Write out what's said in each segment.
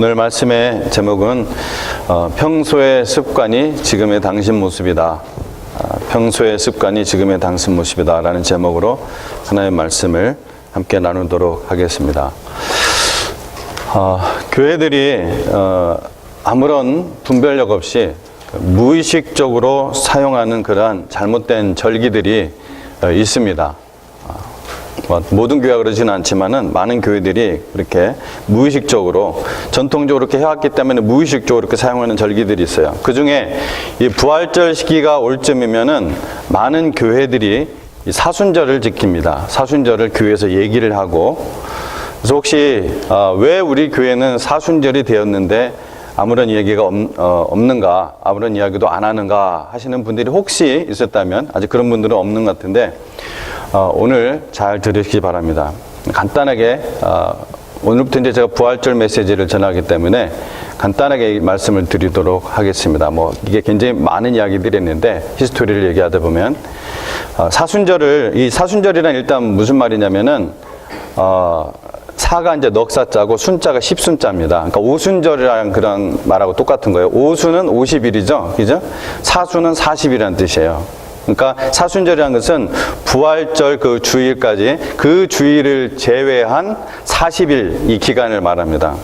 오늘 말씀의 제목은 평소의 습관이 지금의 당신 모습이다. 평소의 습관이 지금의 당신 모습이다 라는 제목으로 하나의 말씀을 함께 나누도록 하겠습니다. 교회들이 아무런 분별력 없이 무의식적으로 사용하는 그러한 잘못된 절기들이 있습니다. 모든 교회가 그러지는 않지만은 많은 교회들이 그렇게 무의식적으로 전통적으로 이렇게 해왔기 때문에 무의식적으로 이렇게 사용하는 절기들이 있어요. 그 중에 이 부활절 시기가 올 쯤이면은 많은 교회들이 이 사순절을 지킵니다. 사순절을 교회에서 얘기를 하고, 그래서 혹시 왜 우리 교회는 사순절이 되었는데 아무런 얘기가 없는가, 아무런 이야기도 안 하는가 하시는 분들이 혹시 있었다면, 아직 그런 분들은 없는 것 같은데 오늘 잘 들으시기 바랍니다. 간단하게 오늘부터 이제 제가 부활절 메시지를 전하기 때문에 간단하게 말씀을 드리도록 하겠습니다. 이게 굉장히 많은 이야기들이 있는데 히스토리를 얘기하다 보면 이 사순절이란 일단 무슨 말이냐면은 사가 이제 넉사자고 순자가 십순자입니다. 그러니까 오순절이라는 그런 말하고 똑같은 거예요. 오수는 50일이죠. 그죠? 사수는 40일이라는 뜻이에요. 그러니까 사순절이라는 것은 부활절 그 주일까지 그 주일을 제외한 40일 이 기간을 말합니다.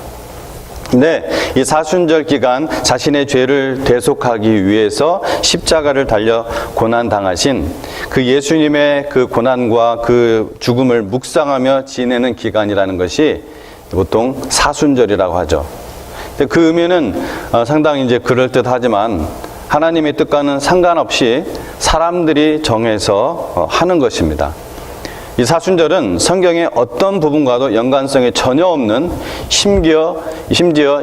근데 이 사순절 기간 자신의 죄를 대속하기 위해서 십자가를 달려 고난당하신 그 예수님의 그 고난과 그 죽음을 묵상하며 지내는 기간이라는 것이 보통 사순절이라고 하죠. 근데 그 의미는 상당히 이제 그럴듯하지만 하나님의 뜻과는 상관없이 사람들이 정해서 하는 것입니다. 이 사순절은 성경의 어떤 부분과도 연관성이 전혀 없는 심지어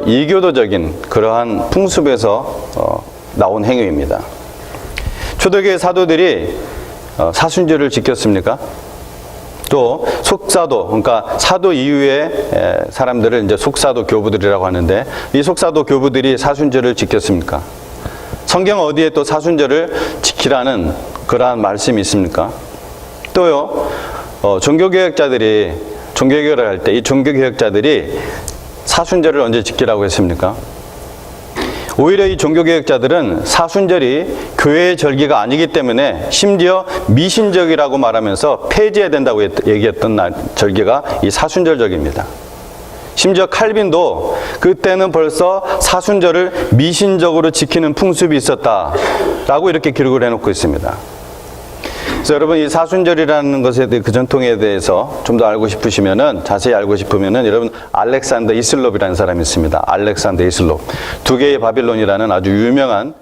이교도적인 그러한 풍습에서 나온 행위입니다. 초대교회 사도들이 사순절을 지켰습니까? 또 속사도, 그러니까 사도 이후의 사람들을 이제 속사도 교부들이라고 하는데 이 속사도 교부들이 사순절을 지켰습니까? 성경 어디에 또 사순절을 지키라는 그러한 말씀이 있습니까? 또요, 종교개혁자들이 종교개혁을 할 때 이 종교개혁자들이 사순절을 언제 지키라고 했습니까? 오히려 이 종교개혁자들은 사순절이 교회의 절기가 아니기 때문에 심지어 미신적이라고 말하면서 폐지해야 된다고 얘기했던 절기가 이 사순절절기입니다. 심지어 칼빈도 그때는 벌써 사순절을 미신적으로 지키는 풍습이 있었다라고 이렇게 기록을 해놓고 있습니다. 그래서 여러분 이 사순절이라는 것에 대해 그 전통에 대해서 좀 더 알고 싶으시면은, 자세히 알고 싶으면은 여러분 알렉산더 이슬롭이라는 사람이 있습니다. 알렉산더 이슬롭. 두 개의 바빌론이라는 아주 유명한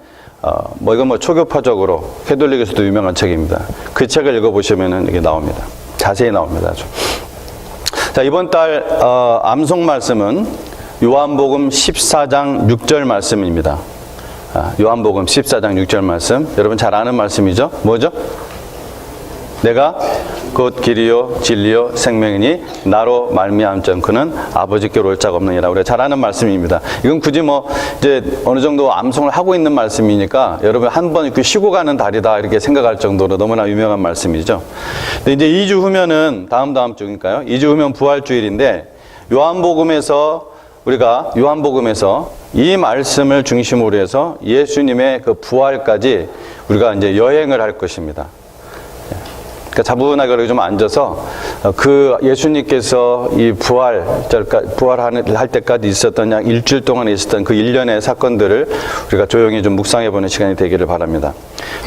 이건 초교파적으로 캐톨릭에서도 유명한 책입니다. 그 책을 읽어보시면은 이게 나옵니다. 자세히 나옵니다. 아주. 자, 이번 달 암송 말씀은 요한복음 14장 6절 말씀입니다. 요한복음 14장 6절 말씀. 여러분 잘 아는 말씀이죠? 뭐죠? 내가 곧 길이요 진리요 생명이니 나로 말미암지 않고는 아버지께로 올 자가 없느니라. 우리가 잘 아는 말씀입니다. 이건 굳이 이제 어느 정도 암송을 하고 있는 말씀이니까 여러분 한 번 이렇게 쉬고 가는 달이다 이렇게 생각할 정도로 너무나 유명한 말씀이죠. 근데 이제 2주 후면은 다음 주니까요. 2주 후면 부활주일인데 요한복음에서 이 말씀을 중심으로 해서 예수님의 그 부활까지 우리가 이제 여행을 할 것입니다. 그러니까 차분하게 좀 앉아서 그 예수님께서 이 부활할 때까지 있었던 약 일주일 동안에 있었던 그 일련의 사건들을 우리가 조용히 좀 묵상해 보는 시간이 되기를 바랍니다.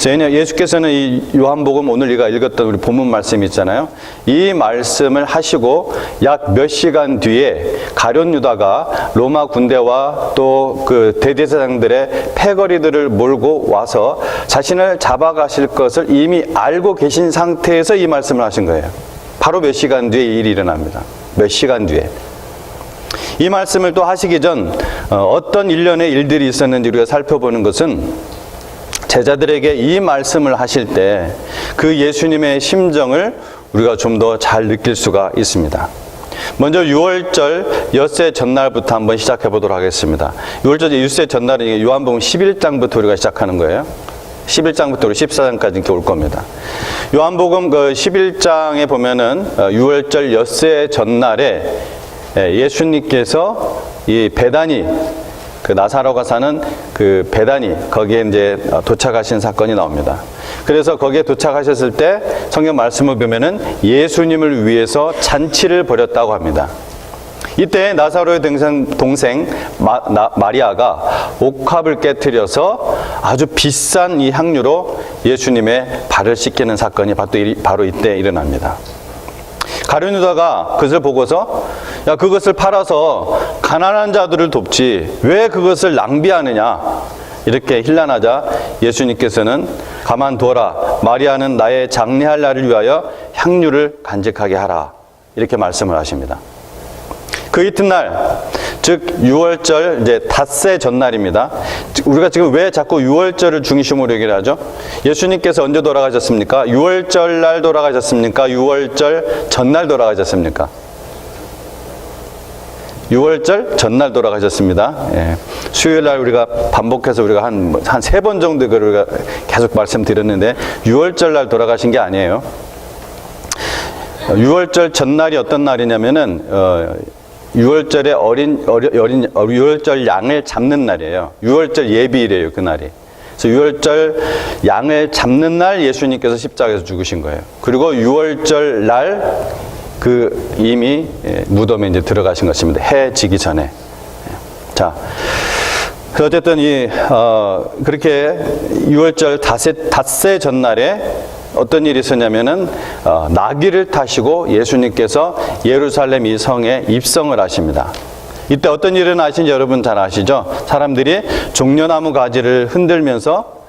예수께서는 이 요한복음 오늘 우리가 읽었던 우리 본문 말씀 있잖아요. 이 말씀을 하시고 약 몇 시간 뒤에 가룟 유다가 로마 군대와 또 그 대제사장들의 패거리들을 몰고 와서 자신을 잡아가실 것을 이미 알고 계신 상태에서 이 말씀을 하신 거예요. 바로 몇 시간 뒤에 이 일이 일어납니다. 몇 시간 뒤에. 이 말씀을 또 하시기 전 어떤 일련의 일들이 있었는지 우리가 살펴보는 것은 제자들에게 이 말씀을 하실 때 그 예수님의 심정을 우리가 좀 더 잘 느낄 수가 있습니다. 먼저 6월절 엿새 전날부터 한번 시작해 보도록 하겠습니다. 6월절 엿새 전날은 요한복음 11장부터 우리가 시작하는 거예요. 11장부터 14장까지 이렇게 올 겁니다. 요한복음 그 11장에 보면은 6월절 엿새 전날에 예수님께서 이 베다니, 그 나사로가 사는 그 베다니, 거기에 이제 도착하신 사건이 나옵니다. 그래서 거기에 도착하셨을 때 성경 말씀을 보면은 예수님을 위해서 잔치를 벌였다고 합니다. 이때 나사로의 동생 마리아가 옥합을 깨트려서 아주 비싼 이 향유로 예수님의 발을 씻기는 사건이 바로 이때 일어납니다. 가룟 유다가 그것을 보고서 야, 그것을 팔아서 가난한 자들을 돕지 왜 그것을 낭비하느냐, 이렇게 hir난하자 예수님께서는 가만두어라, 마리아는 나의 장례할 날을 위하여 향유를 간직하게 하라, 이렇게 말씀을 하십니다. 그 이튿날, 즉 6월절 이제 닷새 전날입니다. 우리가 지금 왜 자꾸 6월절을 중심으로 얘기를 하죠? 예수님께서 언제 돌아가셨습니까? 6월절 날 돌아가셨습니까? 6월절 전날 돌아가셨습니까? 6월절 전날 돌아가셨습니다. 예. 수요일 날 우리가 반복해서 우리가 한 3번 정도 우리가 계속 말씀드렸는데 6월절 날 돌아가신 게 아니에요. 6월절 전날이 어떤 날이냐면은 6월절에 6월절 양을 잡는 날이에요. 6월절 예비일이에요, 그날이. 그래서 6월절 양을 잡는 날 예수님께서 십자가에서 죽으신 거예요. 그리고 6월절 날 이미 무덤에 이제 들어가신 것입니다. 해 지기 전에. 자, 어쨌든 그렇게 6월절 닷새 전날에 어떤 일이 있었냐면은 나귀를 타시고 예수님께서 예루살렘 이 성에 입성을 하십니다. 이때 어떤 일이 일어나신지 여러분 잘 아시죠? 사람들이 종려나무 가지를 흔들면서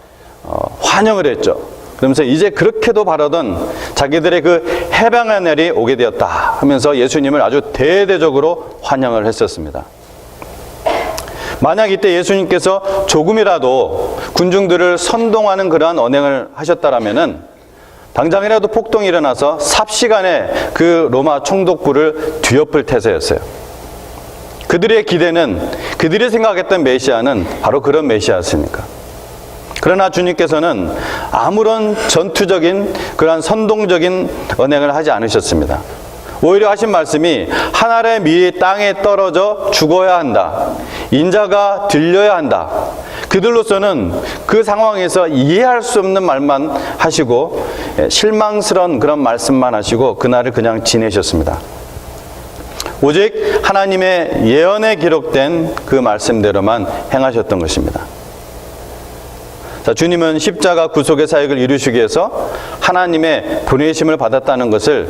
환영을 했죠. 그러면서 이제 그렇게도 바라던 자기들의 그 해방의 날이 오게 되었다 하면서 예수님을 아주 대대적으로 환영을 했었습니다. 만약 이때 예수님께서 조금이라도 군중들을 선동하는 그러한 언행을 하셨다라면은 당장이라도 폭동이 일어나서 삽시간에 그 로마 총독부를 뒤엎을 태세였어요. 그들의 기대는, 그들이 생각했던 메시아는 바로 그런 메시아였으니까. 그러나 주님께서는 아무런 전투적인 그러한 선동적인 언행을 하지 않으셨습니다. 오히려 하신 말씀이 한 알의 밀이 땅에 떨어져 죽어야 한다, 인자가 들려야 한다. 그들로서는 그 상황에서 이해할 수 없는 말만 하시고 실망스러운 그런 말씀만 하시고 그날을 그냥 지내셨습니다. 오직 하나님의 예언에 기록된 그 말씀대로만 행하셨던 것입니다. 자, 주님은 십자가 구속의 사역을 이루시기 위해서 하나님의 보내심을 받았다는 것을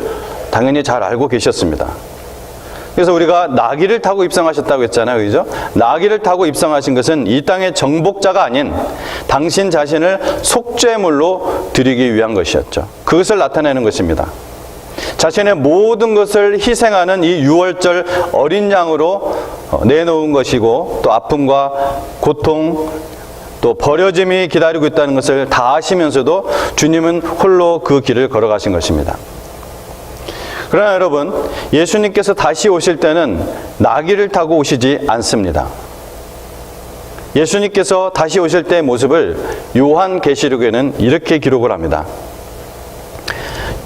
당연히 잘 알고 계셨습니다. 그래서 우리가 나귀를 타고 입성하셨다고 했잖아요, 그죠? 나귀를 타고 입성하신 것은 이 땅의 정복자가 아닌 당신 자신을 속죄물로 드리기 위한 것이었죠. 그것을 나타내는 것입니다. 자신의 모든 것을 희생하는 이 6월절 어린 양으로 내놓은 것이고, 또 아픔과 고통, 또 버려짐이 기다리고 있다는 것을 다 아시면서도 주님은 홀로 그 길을 걸어가신 것입니다. 그러나 여러분, 예수님께서 다시 오실 때는 나귀를 타고 오시지 않습니다. 예수님께서 다시 오실 때의 모습을 요한계시록에는 이렇게 기록을 합니다.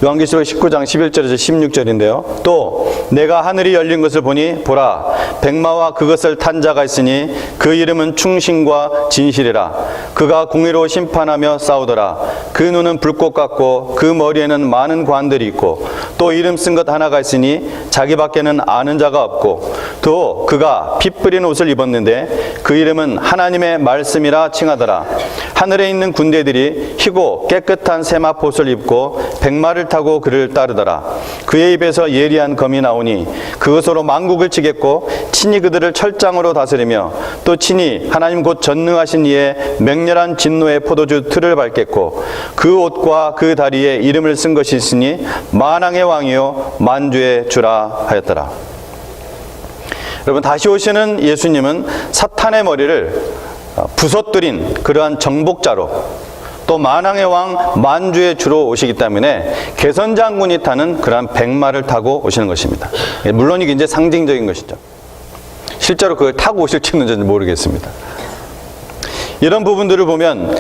요한계시록 19장 11절에서 16절인데요. 또 내가 하늘이 열린 것을 보니 보라, 백마와 그것을 탄 자가 있으니 그 이름은 충신과 진실이라. 그가 공의로 심판하며 싸우더라. 그 눈은 불꽃 같고 그 머리에는 많은 관들이 있고 또 이름 쓴 것 하나가 있으니 자기밖에는 아는 자가 없고 또 그가 피 뿌린 옷을 입었는데 그 이름은 하나님의 말씀이라 칭하더라. 하늘에 있는 군대들이 희고 깨끗한 세마포옷을 입고 백마를 타고 그를 따르더라. 그의 입에서 예리한 검이 나오니 그것으로 만국을 치겠고 친히 그들을 철장으로 다스리며 또 친히 하나님 곧 전능하신 이의 맹렬한 진노의 포도주 틀을 밟겠고 그 옷과 그 다리에 이름을 쓴 것이 있으니 만왕의 왕이요 만주의 주라 하였더라. 여러분, 다시 오시는 예수님은 사탄의 머리를 부서뜨린 그러한 정복자로, 또 만왕의 왕 만주의 주로 오시기 때문에 개선장군이 타는 그러한 백마를 타고 오시는 것입니다. 물론 이게 이제 상징적인 것이죠. 실제로 그걸 타고 오실지는 저는 모르겠습니다. 이런 부분들을 보면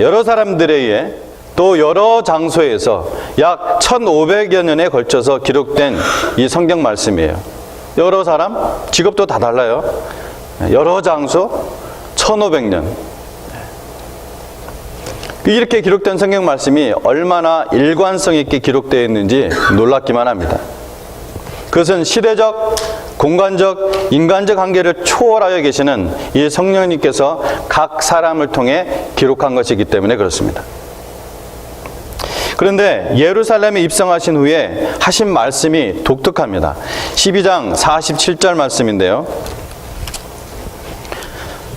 여러 사람들에 의해 또 여러 장소에서 약 1500여 년에 걸쳐서 기록된 이 성경 말씀이에요. 여러 사람, 직업도 다 달라요. 여러 장소 1500년. 이렇게 기록된 성경 말씀이 얼마나 일관성 있게 기록되어 있는지 놀랍기만 합니다. 그것은 시대적, 공간적, 인간적 한계를 초월하여 계시는 이 성령님께서 각 사람을 통해 기록한 것이기 때문에 그렇습니다. 그런데 예루살렘에 입성하신 후에 하신 말씀이 독특합니다. 12장 47절 말씀인데요.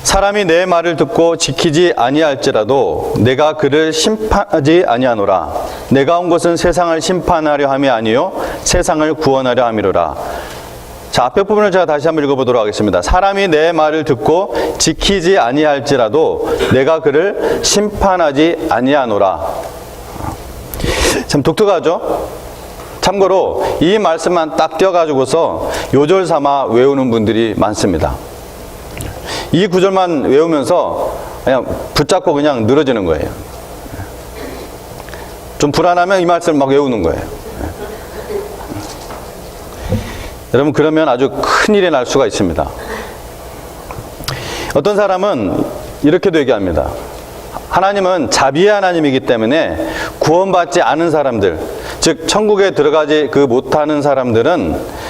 사람이 내 말을 듣고 지키지 아니할지라도 내가 그를 심판하지 아니하노라. 내가 온 것은 세상을 심판하려 함이 아니요 세상을 구원하려 함이로라. 자, 앞에 부분을 제가 다시 한번 읽어보도록 하겠습니다. 사람이 내 말을 듣고 지키지 아니할지라도 내가 그를 심판하지 아니하노라. 참 독특하죠? 참고로 이 말씀만 딱 띄어가지고서 요절 삼아 외우는 분들이 많습니다. 이 구절만 외우면서 그냥 붙잡고 그냥 늘어지는 거예요. 좀 불안하면 이 말씀을 막 외우는 거예요. 여러분, 그러면 아주 큰일이 날 수가 있습니다. 어떤 사람은 이렇게도 얘기합니다. 하나님은 자비의 하나님이기 때문에 구원받지 않은 사람들, 즉 천국에 들어가지 못하는 사람들은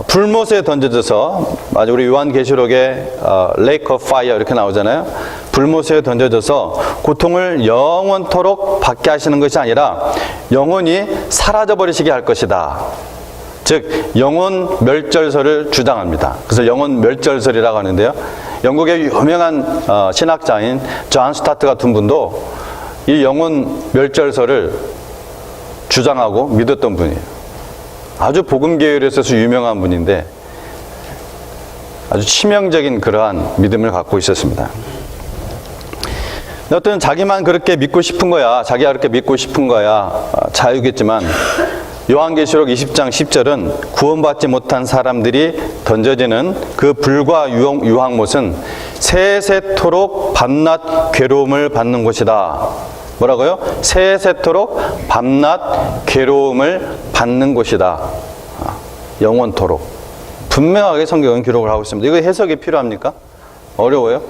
불못에 던져져서, 아주 우리 요한계시록에 Lake of Fire 이렇게 나오잖아요. 불못에 던져져서 고통을 영원토록 받게 하시는 것이 아니라 영원히 사라져버리시게 할 것이다. 즉 영혼 멸절설을 주장합니다. 그래서 영혼 멸절설이라고 하는데요. 영국의 유명한 신학자인 존 스타트 같은 분도 이 영혼 멸절설을 주장하고 믿었던 분이에요. 아주 복음계열에 있어서 유명한 분인데 아주 치명적인 그러한 믿음을 갖고 있었습니다. 어떤 자기만 그렇게 믿고 싶은 거야, 자기가 그렇게 믿고 싶은 거야 자유겠지만, 요한계시록 20장 10절은 구원받지 못한 사람들이 던져지는 그 불과 유황못은 세세토록 밤낮 괴로움을 받는 곳이다. 뭐라고요? 세세토록 밤낮 괴로움을 받는 곳이다. 영원토록. 분명하게 성경은 기록을 하고 있습니다. 이거 해석이 필요합니까? 어려워요?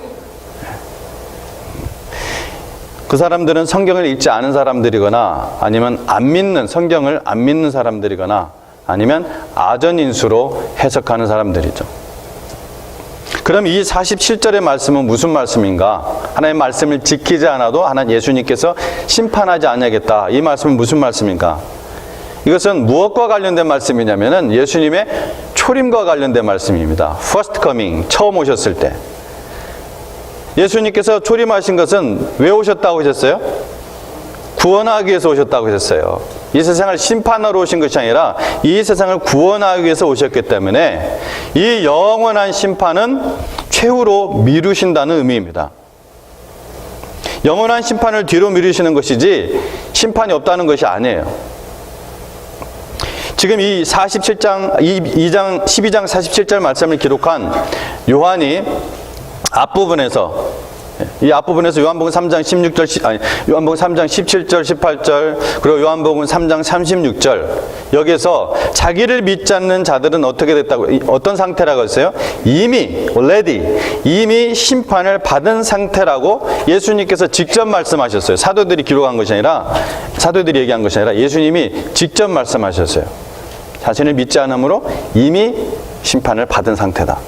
그 사람들은 성경을 읽지 않은 사람들이거나 아니면 성경을 안 믿는 사람들이거나 아니면 아전인수로 해석하는 사람들이죠. 그럼 이 47절의 말씀은 무슨 말씀인가? 하나님의 말씀을 지키지 않아도 예수님께서 심판하지 않겠다. 이 말씀은 무슨 말씀인가? 이것은 무엇과 관련된 말씀이냐면은 예수님의 초림과 관련된 말씀입니다. First coming, 처음 오셨을 때. 예수님께서 초림하신 것은 왜 오셨다고 하셨어요? 구원하기 위해서 오셨다고 하셨어요. 이 세상을 심판하러 오신 것이 아니라 이 세상을 구원하기 위해서 오셨기 때문에 이 영원한 심판은 최후로 미루신다는 의미입니다. 영원한 심판을 뒤로 미루시는 것이지 심판이 없다는 것이 아니에요. 지금 이 12장 47절 말씀을 기록한 요한이 이 앞부분에서 요한복음 3장 17절 18절 그리고 요한복음 3장 36절 여기서 자기를 믿지 않는 자들은 어떻게 됐다고, 어떤 상태라고 했어요? 이미 심판을 받은 상태라고 예수님께서 직접 말씀하셨어요. 사도들이 기록한 것이 아니라, 사도들이 얘기한 것이 아니라 예수님이 직접 말씀하셨어요. 자신을 믿지 않으므로 이미 심판을 받은 상태다.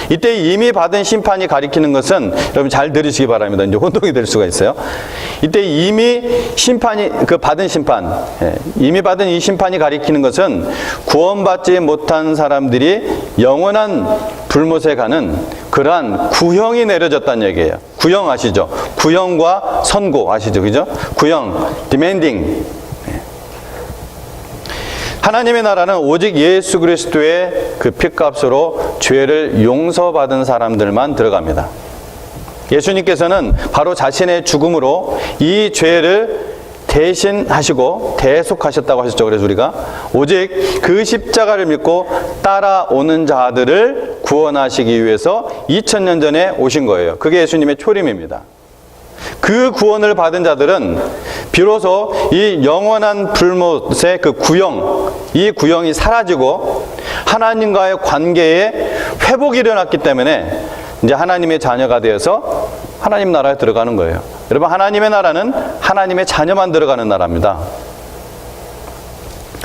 이때 이미 받은 심판이 가리키는 것은, 여러분 잘 들으시기 바랍니다. 이제 혼동이 될 수가 있어요. 이때 이미 받은 심판, 이미 받은 이 심판이 가리키는 것은 구원받지 못한 사람들이 영원한 불못에 가는 그러한 구형이 내려졌다는 얘기예요. 구형 아시죠? 구형과 선고 아시죠? 그죠? 구형, demanding. 하나님의 나라는 오직 예수 그리스도의 그 피값으로 죄를 용서받은 사람들만 들어갑니다. 예수님께서는 바로 자신의 죽음으로 이 죄를 대신하시고 대속하셨다고 하셨죠. 그래서 우리가 오직 그 십자가를 믿고 따라오는 자들을 구원하시기 위해서 2000년 전에 오신 거예요. 그게 예수님의 초림입니다. 그 구원을 받은 자들은 비로소 이 영원한 불못의 그 구형, 이 구형이 사라지고 하나님과의 관계에 회복이 일어났기 때문에 이제 하나님의 자녀가 되어서 하나님 나라에 들어가는 거예요. 여러분, 하나님의 나라는 하나님의 자녀만 들어가는 나라입니다.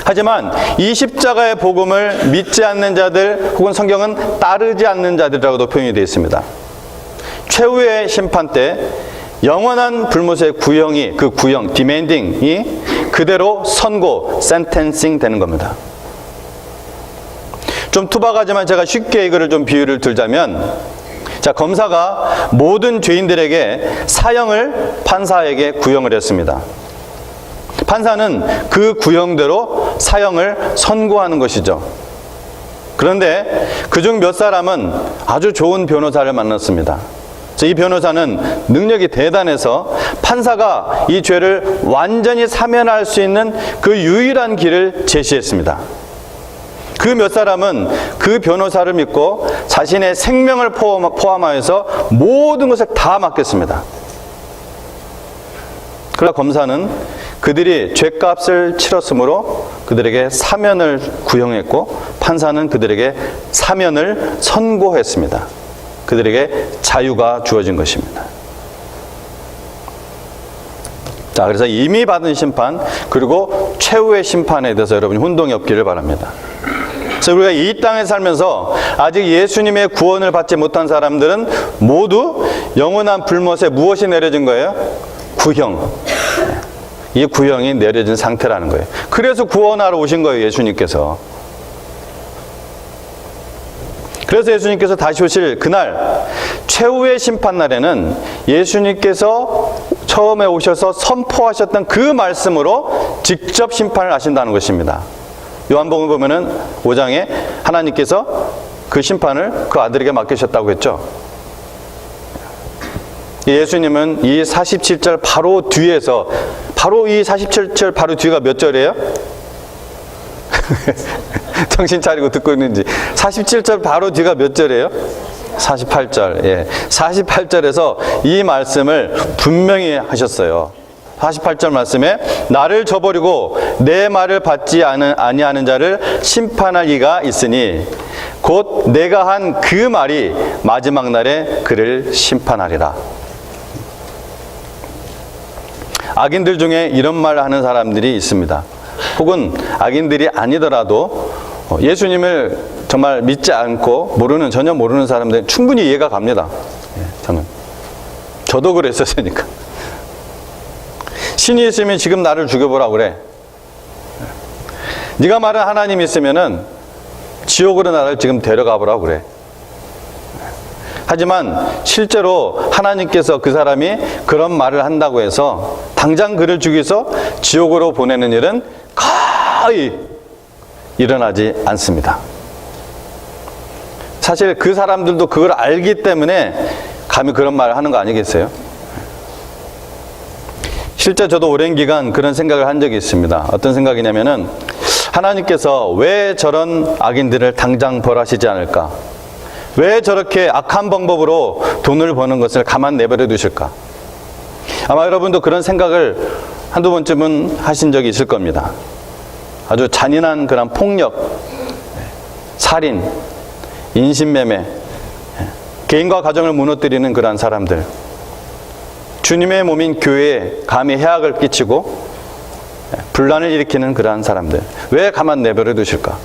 하지만 이 십자가의 복음을 믿지 않는 자들, 혹은 성경은 따르지 않는 자들이라고도 표현이 되어 있습니다. 최후의 심판 때 영원한 불못의 구형이, 그 구형, demanding이 그대로 선고, sentencing 되는 겁니다. 좀 투박하지만 제가 쉽게 이거를 좀 비유를 들자면, 자, 검사가 모든 죄인들에게 사형을 판사에게 구형을 했습니다. 판사는 그 구형대로 사형을 선고하는 것이죠. 그런데 그중 몇 사람은 아주 좋은 변호사를 만났습니다. 이 변호사는 능력이 대단해서 판사가 이 죄를 완전히 사면할 수 있는 그 유일한 길을 제시했습니다. 그 몇 사람은 그 변호사를 믿고 자신의 생명을 포함하여서 모든 것을 다 맡겼습니다. 그러나 검사는 그들이 죄값을 치렀으므로 그들에게 사면을 구형했고, 판사는 그들에게 사면을 선고했습니다. 그들에게 자유가 주어진 것입니다. 자, 그래서 이미 받은 심판, 그리고 최후의 심판에 대해서 여러분이 혼동이 없기를 바랍니다. 그래서 우리가 이 땅에 살면서 아직 예수님의 구원을 받지 못한 사람들은 모두 영원한 불못에 무엇이 내려진 거예요? 구형. 이 구형이 내려진 상태라는 거예요. 그래서 구원하러 오신 거예요, 예수님께서. 그래서 예수님께서 다시 오실 그날, 최후의 심판날에는 예수님께서 처음에 오셔서 선포하셨던 그 말씀으로 직접 심판을 하신다는 것입니다. 요한복음 보면은 5장에 하나님께서 그 심판을 그 아들에게 맡기셨다고 했죠. 예수님은 이 47절 바로 뒤에서, 바로 이 47절 바로 뒤가 몇 절이에요? 정신 차리고 듣고 있는지. 47절 바로 뒤가 몇 절이에요? 48절. 예. 48절에서 이 말씀을 분명히 하셨어요. 48절 말씀에 나를 저버리고 내 말을 받지 아니하는 자를 심판할 이가 있으니 곧 내가 한 그 말이 마지막 날에 그를 심판하리라. 악인들 중에 이런 말 하는 사람들이 있습니다. 혹은 악인들이 아니더라도 예수님을 정말 믿지 않고 전혀 모르는 사람들은 충분히 이해가 갑니다. 저도 그랬었으니까. 신이 있으면 지금 나를 죽여보라고 그래. 네가 말한 하나님이 있으면은 지옥으로 나를 지금 데려가 보라고 그래. 하지만 실제로 하나님께서 그 사람이 그런 말을 한다고 해서 당장 그를 죽여서 지옥으로 보내는 일은 거의 일어나지 않습니다. 사실 그 사람들도 그걸 알기 때문에 감히 그런 말을 하는 거 아니겠어요? 실제 저도 오랜 기간 그런 생각을 한 적이 있습니다. 어떤 생각이냐면은 하나님께서 왜 저런 악인들을 당장 벌하시지 않을까? 왜 저렇게 악한 방법으로 돈을 버는 것을 가만 내버려 두실까? 아마 여러분도 그런 생각을 한두 번쯤은 하신 적이 있을 겁니다. 아주 잔인한 그런 폭력, 살인, 인신매매, 개인과 가정을 무너뜨리는 그러한 사람들, 주님의 몸인 교회에 감히 해악을 끼치고 분란을 일으키는 그러한 사람들, 왜 가만 내버려 두실까?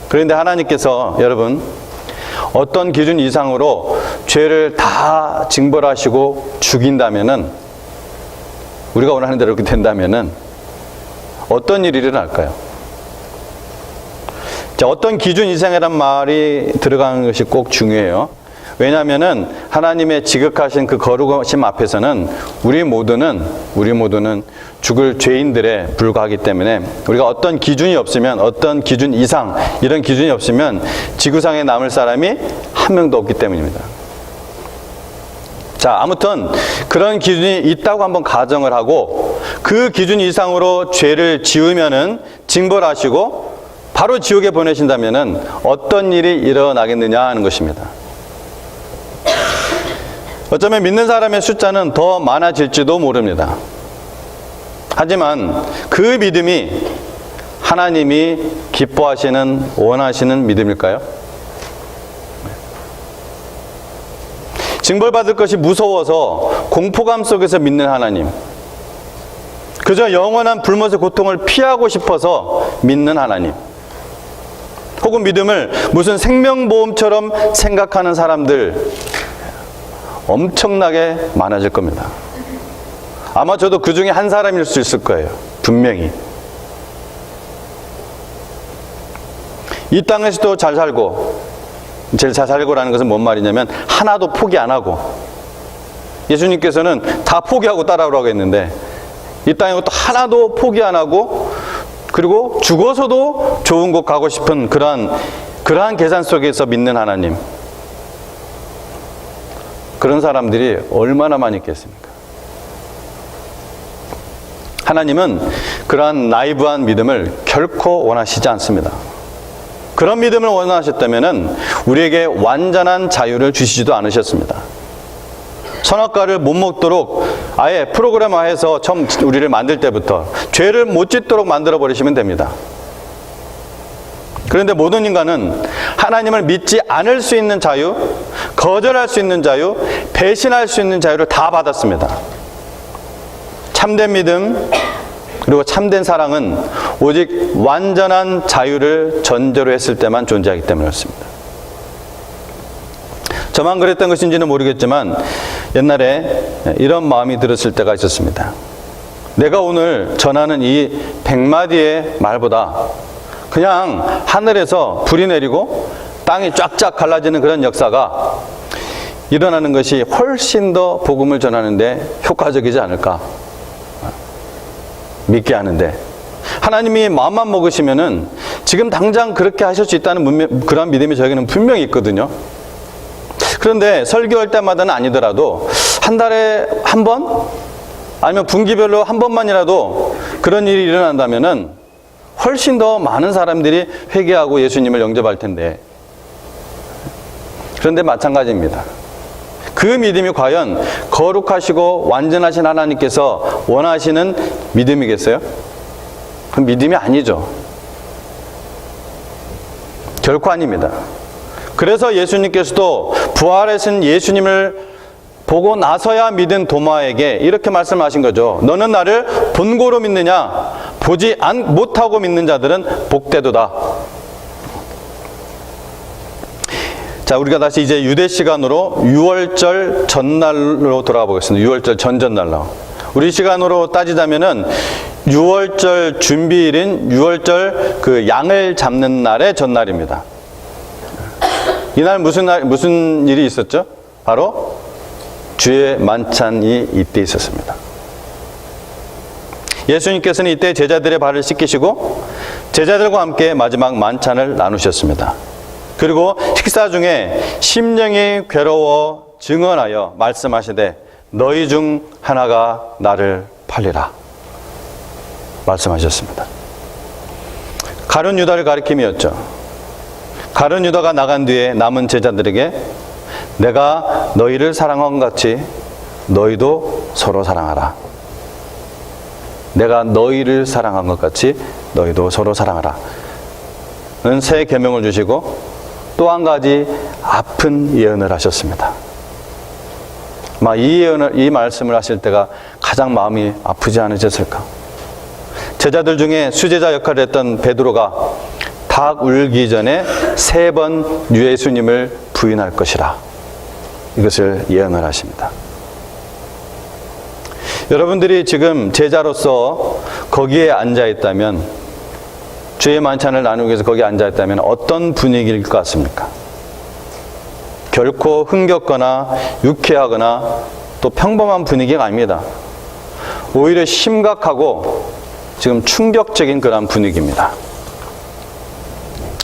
그런데 하나님께서 여러분 어떤 기준 이상으로 죄를 다 징벌하시고 죽인다면은, 우리가 원하는 대로 이렇게 된다면은 어떤 일이 일어날까요? 자, 어떤 기준 이상이란 말이 들어가는 것이 꼭 중요해요. 왜냐하면은 하나님의 지극하신 그 거룩하심 앞에서는 우리 모두는 죽을 죄인들에 불과하기 때문에, 우리가 어떤 기준이 없으면, 어떤 기준 이상, 이런 기준이 없으면 지구상에 남을 사람이 한 명도 없기 때문입니다. 자, 아무튼 그런 기준이 있다고 한번 가정을 하고 그 기준 이상으로 죄를 지으면은 징벌하시고 바로 지옥에 보내신다면은 어떤 일이 일어나겠느냐 하는 것입니다. 어쩌면 믿는 사람의 숫자는 더 많아질지도 모릅니다. 하지만 그 믿음이 하나님이 기뻐하시는, 원하시는 믿음일까요? 징벌받을 것이 무서워서 공포감 속에서 믿는 하나님, 그저 영원한 불못의 고통을 피하고 싶어서 믿는 하나님, 혹은 믿음을 무슨 생명보험처럼 생각하는 사람들 엄청나게 많아질 겁니다. 아마 저도 그 중에 한 사람일 수 있을 거예요. 분명히. 이 땅에서도 잘 살고, 제일 잘 살고라는 것은 뭔 말이냐면 하나도 포기 안 하고, 예수님께서는 다 포기하고 따라오라고 했는데 이 땅에 또 하나도 포기 안 하고, 그리고 죽어서도 좋은 곳 가고 싶은 그러한 계산 속에서 믿는 하나님, 그런 사람들이 얼마나 많이 있겠습니까? 하나님은 그러한 나이브한 믿음을 결코 원하시지 않습니다. 그런 믿음을 원하셨다면 우리에게 완전한 자유를 주시지도 않으셨습니다. 선악과를 못 먹도록 아예 프로그램화해서 처음 우리를 만들 때부터 죄를 못 짓도록 만들어 버리시면 됩니다. 그런데 모든 인간은 하나님을 믿지 않을 수 있는 자유, 거절할 수 있는 자유, 배신할 수 있는 자유를 다 받았습니다. 참된 믿음, 그리고 참된 사랑은 오직 완전한 자유를 전제로 했을 때만 존재하기 때문에 그렇습니다. 저만 그랬던 것인지는 모르겠지만 옛날에 이런 마음이 들었을 때가 있었습니다. 내가 오늘 전하는 이 100마디의 말보다 그냥 하늘에서 불이 내리고 땅이 쫙쫙 갈라지는 그런 역사가 일어나는 것이 훨씬 더 복음을 전하는데 효과적이지 않을까 믿게 하는데, 하나님이 마음만 먹으시면은 지금 당장 그렇게 하실 수 있다는 그런 믿음이 저에게는 분명히 있거든요. 그런데 설교할 때마다는 아니더라도 한 달에 한 번, 아니면 분기별로 한 번만이라도 그런 일이 일어난다면은 훨씬 더 많은 사람들이 회개하고 예수님을 영접할 텐데, 그런데 마찬가지입니다. 그 믿음이 과연 거룩하시고 완전하신 하나님께서 원하시는 믿음이겠어요? 그 믿음이 아니죠. 결코 아닙니다. 그래서 예수님께서도 부활하신 예수님을 보고 나서야 믿은 도마에게 이렇게 말씀하신 거죠. 너는 나를 본고로 믿느냐? 보지 못하고 믿는 자들은 복되도다. 자, 우리가 다시 이제 유대 시간으로 6월절 전날로 돌아가 보겠습니다. 6월절 전전날로. 우리 시간으로 따지자면은 6월절 준비일인 6월절 그 양을 잡는 날의 전날입니다. 이날 무슨 일이 있었죠? 바로 주의 만찬이 이때 있었습니다. 예수님께서는 이때 제자들의 발을 씻기시고 제자들과 함께 마지막 만찬을 나누셨습니다. 그리고 식사 중에 심령이 괴로워 증언하여 말씀하시되 너희 중 하나가 나를 팔리라 말씀하셨습니다. 가룟 유다를 가리킴이었죠. 가룟 유다가 나간 뒤에 남은 제자들에게 내가 너희를 사랑한 것 같이 너희도 서로 사랑하라. 내가 너희를 사랑한 것 같이 너희도 서로 사랑하라 는 새 계명을 주시고 또 한 가지 아픈 예언을 하셨습니다. 이 말씀을 하실 때가 가장 마음이 아프지 않으셨을까? 제자들 중에 수제자 역할을 했던 베드로가 닭 울기 전에 3번 예수님을 부인할 것이라 이것을 예언을 하십니다. 여러분들이 지금 제자로서 거기에 앉아 있다면, 주의 만찬을 나누기 위해서 거기에 앉아 있다면 어떤 분위기일 것 같습니까? 결코 흥겹거나 유쾌하거나 또 평범한 분위기가 아닙니다. 오히려 심각하고 지금 충격적인 그런 분위기입니다.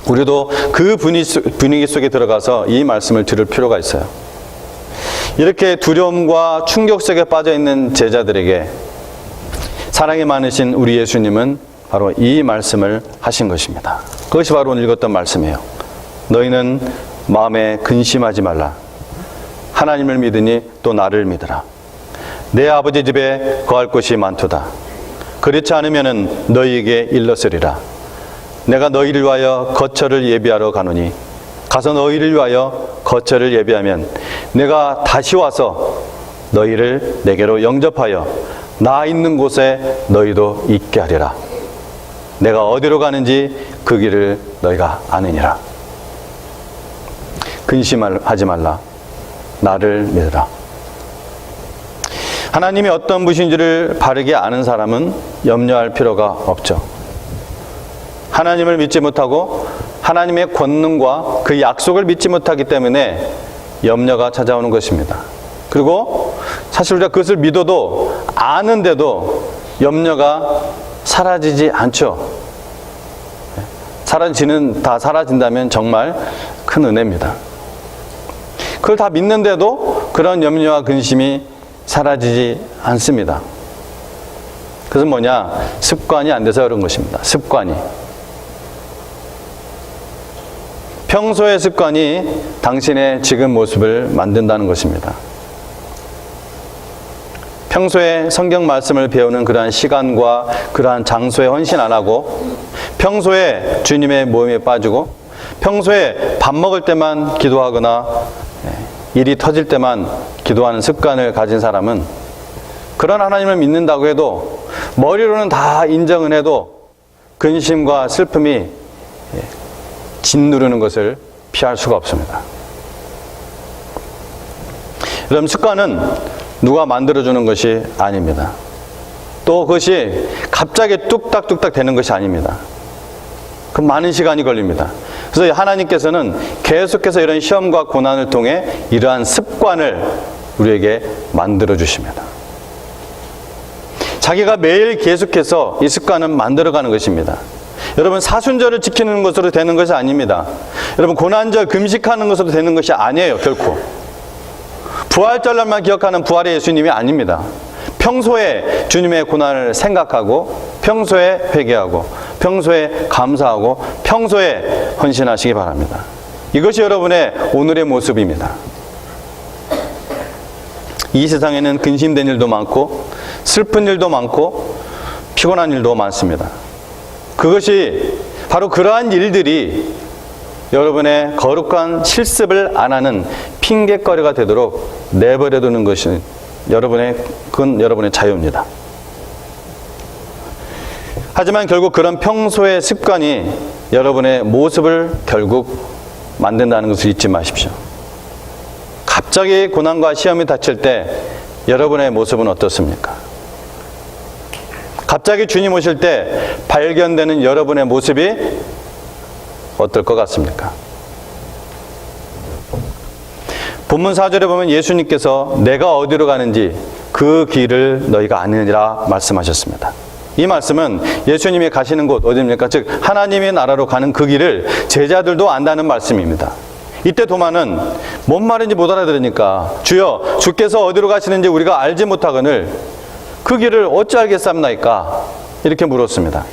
우리도 그 분위기 속에 들어가서 이 말씀을 들을 필요가 있어요. 이렇게 두려움과 충격 속에 빠져있는 제자들에게 사랑이 많으신 우리 예수님은 바로 이 말씀을 하신 것입니다. 그것이 바로 오늘 읽었던 말씀이에요. 너희는 마음에 근심하지 말라. 하나님을 믿으니 또 나를 믿으라. 내 아버지 집에 거할 곳이 많도다. 그렇지 않으면 너희에게 일렀으리라. 내가 너희를 위하여 거처를 예비하러 가노니 가서 너희를 위하여 거처를 예비하면 내가 다시 와서 너희를 내게로 영접하여 나 있는 곳에 너희도 있게 하리라. 내가 어디로 가는지 그 길을 너희가 아느니라. 근심하지 말라. 나를 믿으라. 하나님이 어떤 분이신지를 바르게 아는 사람은 염려할 필요가 없죠. 하나님을 믿지 못하고 하나님의 권능과 그 약속을 믿지 못하기 때문에 염려가 찾아오는 것입니다. 그리고 사실 우리가 그것을 믿어도 아는데도 염려가 사라지지 않죠. 다 사라진다면 정말 큰 은혜입니다. 그걸 다 믿는데도 그런 염려와 근심이 사라지지 않습니다. 그것은 뭐냐? 습관이 안 돼서 그런 것입니다. 습관이. 평소의 습관이 당신의 지금 모습을 만든다는 것입니다. 평소에 성경 말씀을 배우는 그러한 시간과 그러한 장소에 헌신 안 하고, 평소에 주님의 모임에 빠지고, 평소에 밥 먹을 때만 기도하거나 일이 터질 때만 기도하는 습관을 가진 사람은 그런 하나님을 믿는다고 해도 머리로는 다 인정은 해도 근심과 슬픔이 짓누르는 것을 피할 수가 없습니다. 여러분, 습관은 누가 만들어주는 것이 아닙니다. 또 그것이 갑자기 뚝딱뚝딱 되는 것이 아닙니다. 그 많은 시간이 걸립니다. 그래서 하나님께서는 계속해서 이런 시험과 고난을 통해 이러한 습관을 우리에게 만들어 주십니다. 자기가 매일 계속해서 이 습관을 만들어가는 것입니다. 여러분, 사순절을 지키는 것으로 되는 것이 아닙니다. 여러분, 고난절 금식하는 것으로 되는 것이 아니에요, 결코. 부활절날만 기억하는 부활의 예수님이 아닙니다. 평소에 주님의 고난을 생각하고, 평소에 회개하고, 평소에 감사하고, 평소에 헌신하시기 바랍니다. 이것이 여러분의 오늘의 모습입니다. 이 세상에는 근심된 일도 많고, 슬픈 일도 많고, 피곤한 일도 많습니다. 그것이 바로 그러한 일들이 여러분의 거룩한 실습을 안 하는 핑계거리가 되도록 내버려 두는 것이 그건 여러분의 자유입니다. 하지만 결국 그런 평소의 습관이 여러분의 모습을 결국 만든다는 것을 잊지 마십시오. 갑자기 고난과 시험이 닥칠 때 여러분의 모습은 어떻습니까? 갑자기 주님 오실 때 발견되는 여러분의 모습이 어떨 것 같습니까? 본문 4절에 보면 예수님께서 내가 어디로 가는지 그 길을 너희가 아느니라 말씀하셨습니다. 이 말씀은 예수님이 가시는 곳 어디입니까? 즉 하나님의 나라로 가는 그 길을 제자들도 안다는 말씀입니다. 이때 도마는 뭔 말인지 못 알아들으니까 주여 주께서 어디로 가시는지 우리가 알지 못하거늘 그 길을 어찌 알겠사옵나이까? 이렇게 물었습니다.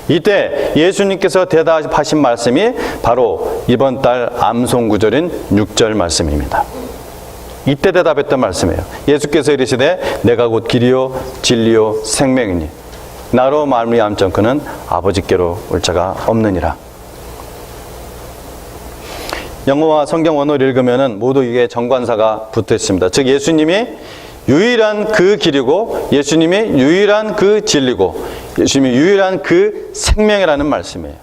이때 예수님께서 대답하신 말씀이 바로 이번 달 암송구절인 6절 말씀입니다. 이때 대답했던 말씀이에요. 예수께서 이르시되 내가 곧 길이요 진리요 생명이니 나로 말미암지 그는 아버지께로 올 자가 없느니라. 영어와 성경 원어를 읽으면 모두 이게 정관사가 붙어 있습니다. 즉 예수님이 유일한 그 길이고 예수님이 유일한 그 진리고 예수님이 유일한 그 생명이라는 말씀이에요.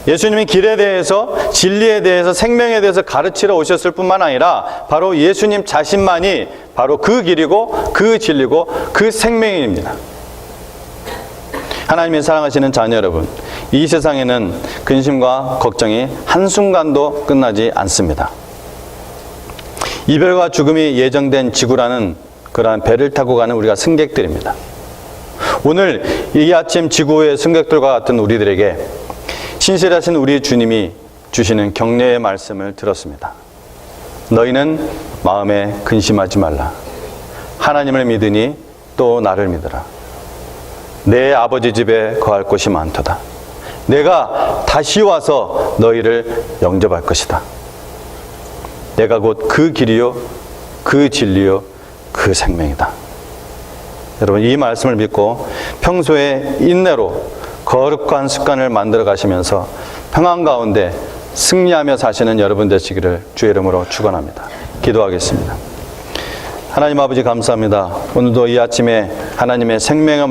예수님이 길에 대해서 진리에 대해서 생명에 대해서 가르치러 오셨을 뿐만 아니라 바로 예수님 자신만이 바로 그 길이고 그 진리고 그 생명입니다. 하나님의 사랑하시는 자녀 여러분, 이 세상에는 근심과 걱정이 한순간도 끝나지 않습니다. 이별과 죽음이 예정된 지구라는 그러한 배를 타고 가는 우리가 승객들입니다. 오늘 이 아침 지구의 승객들과 같은 우리들에게 신실하신 우리 주님이 주시는 격려의 말씀을 들었습니다. 너희는 마음에 근심하지 말라. 하나님을 믿으니 또 나를 믿으라. 내 아버지 집에 거할 곳이 많도다. 내가 다시 와서 너희를 영접할 것이다. 내가 곧 그 길이요 그 진리요 그 생명이다. 여러분, 이 말씀을 믿고 평소에 인내로 거룩한 습관을 만들어 가시면서 평안 가운데 승리하며 사시는 여러분 되시기를 주의 이름으로 축원합니다. 기도하겠습니다. 하나님 아버지 감사합니다. 오늘도 이 아침에 하나님의 생명의